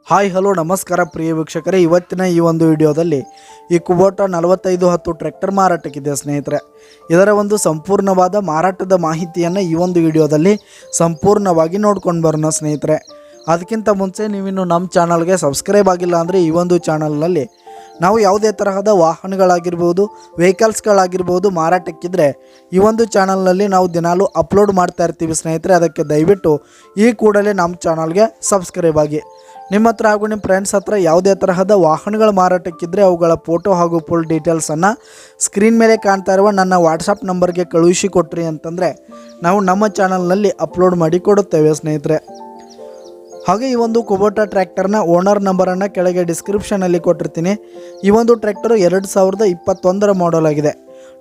Hi hello ನಮಸ್ಕಾರ ಪ್ರಿಯ ವೀಕ್ಷಕರೇ, ಇವತ್ತಿನ ಈ ಒಂದು ವಿಡಿಯೋದಲ್ಲಿ ಈ ಕುಬೋಟಾ 4510 ಟ್ರ್ಯಾಕ್ಟರ್ ಮಾರಾಟಕ್ಕಿದೆ ಸ್ನೇಹಿತರೆ. ಇದರ ಒಂದು ಸಂಪೂರ್ಣವಾದ ಮಾರಾಟದ ಮಾಹಿತಿಯನ್ನು ಈ ಒಂದು ವಿಡಿಯೋದಲ್ಲಿ ಸಂಪೂರ್ಣವಾಗಿ ನೋಡ್ಕೊಂಡು ಬರೋಣ ಸ್ನೇಹಿತರೆ. ಅದಕ್ಕಿಂತ ಮುಂಚೆ ನೀವಿನ್ನು ನಮ್ಮ ಚಾನಲ್ಗೆ ಸಬ್ಸ್ಕ್ರೈಬ್ ಆಗಿಲ್ಲ ಅಂದರೆ ಈ ಒಂದು ಚಾನಲ್ನಲ್ಲಿ ನಾವು ಯಾವುದೇ ತರಹದ ವಾಹನಗಳಾಗಿರ್ಬೋದು, ವೆಹಿಕಲ್ಸ್ಗಳಾಗಿರ್ಬೋದು ಮಾರಾಟಕ್ಕಿದ್ರೆ ಈ ಒಂದು ಚಾನಲ್ನಲ್ಲಿ ನಾವು ದಿನಾಲೂ ಅಪ್ಲೋಡ್ ಮಾಡ್ತಾ ಇರ್ತೀವಿ ಸ್ನೇಹಿತರೆ. ಅದಕ್ಕೆ ದಯವಿಟ್ಟು ಈ ಕೂಡಲೇ ನಮ್ಮ ಚಾನಲ್ಗೆ ಸಬ್ಸ್ಕ್ರೈಬ್ ಆಗಿ. ನಿಮ್ಮ ಹತ್ರ ಹಾಗೂ ನಿಮ್ಮ ಫ್ರೆಂಡ್ಸ್ ಹತ್ರ ಯಾವುದೇ ತರಹದ ವಾಹನಗಳ ಮಾರಾಟಕ್ಕಿದ್ದರೆ ಅವುಗಳ ಫೋಟೋ ಹಾಗೂ ಫುಲ್ ಡೀಟೇಲ್ಸನ್ನು ಸ್ಕ್ರೀನ್ ಮೇಲೆ ಕಾಣ್ತಾ ಇರುವ ನನ್ನ ವಾಟ್ಸಪ್ ನಂಬರ್ಗೆ ಕಳುಹಿಸಿ ಕೊಟ್ರಿ ಅಂತಂದರೆ ನಾವು ನಮ್ಮ ಚಾನಲ್ನಲ್ಲಿ ಅಪ್ಲೋಡ್ ಮಾಡಿ ಕೊಡುತ್ತೇವೆ ಸ್ನೇಹಿತರೆ. ಹಾಗೆ ಈ ಒಂದು ಕುಬೋಟಾ ಟ್ರ್ಯಾಕ್ಟರ್ನ ಓನರ್ ನಂಬರನ್ನು ಕೆಳಗೆ ಡಿಸ್ಕ್ರಿಪ್ಷನಲ್ಲಿ ಕೊಟ್ಟಿರ್ತೀನಿ. ಈ ಒಂದು ಟ್ರ್ಯಾಕ್ಟರು 2021 ಮಾಡಲ್ ಆಗಿದೆ,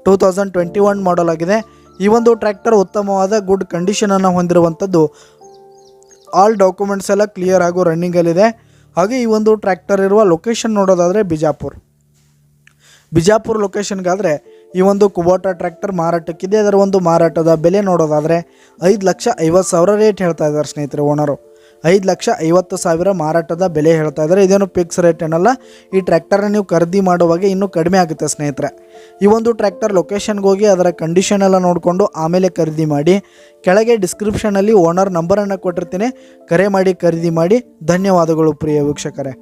2021 ಮಾಡಲ್ ಆಗಿದೆ. ಈ ಒಂದು ಟ್ರ್ಯಾಕ್ಟರ್ ಉತ್ತಮವಾದ ಗುಡ್ ಕಂಡೀಷನನ್ನು ಹೊಂದಿರುವಂಥದ್ದು. ಆಲ್ ಡಾಕ್ಯುಮೆಂಟ್ಸ್ ಎಲ್ಲ ಕ್ಲಿಯರ್ ಹಾಗೂ ರನ್ನಿಂಗಲ್ಲಿದೆ. ಹಾಗೆ ಈ ಒಂದು ಟ್ರ್ಯಾಕ್ಟರ್ ಇರುವ ಲೊಕೇಶನ್ ನೋಡೋದಾದರೆ ಬಿಜಾಪುರ ಲೊಕೇಶನ್ಗಾದರೆ ಈ ಒಂದು ಕುಬೋಟಾ ಟ್ರ್ಯಾಕ್ಟರ್ ಮಾರಾಟಕ್ಕಿದೆ. ಅದರ ಒಂದು ಮಾರಾಟದ ಬೆಲೆ ನೋಡೋದಾದರೆ 5,50,000 ರೇಟ್ ಹೇಳ್ತಾ ಇದ್ದಾರೆ ಸ್ನೇಹಿತರೆ. ಓನರು 5,50,000 ಮಾರಾಟದ ಬೆಲೆ ಹೇಳ್ತಾ ಇದ್ದಾರೆ. ಇದೇನು ಫಿಕ್ಸ್ ರೇಟ್ ಏನಲ್ಲ. ಈ ಟ್ರ್ಯಾಕ್ಟರ್ನ ನೀವು ಖರೀದಿ ಮಾಡುವಾಗ ಇನ್ನೂ ಕಡಿಮೆ ಆಗುತ್ತೆ ಸ್ನೇಹಿತರೆ. ಈ ಒಂದು ಟ್ರ್ಯಾಕ್ಟರ್ ಲೊಕೇಶನ್ಗೆ ಹೋಗಿ ಅದರ ಕಂಡೀಷನ್ ಎಲ್ಲ ನೋಡಿಕೊಂಡು ಆಮೇಲೆ ಖರೀದಿ ಮಾಡಿ. ಕೆಳಗೆ ಡಿಸ್ಕ್ರಿಪ್ಷನಲ್ಲಿ ಓನರ್ ನಂಬರನ್ನು ಕೊಟ್ಟಿರ್ತೀನಿ, ಕರೆ ಮಾಡಿ ಖರೀದಿ ಮಾಡಿ. ಧನ್ಯವಾದಗಳು ಪ್ರಿಯ ವೀಕ್ಷಕರೇ.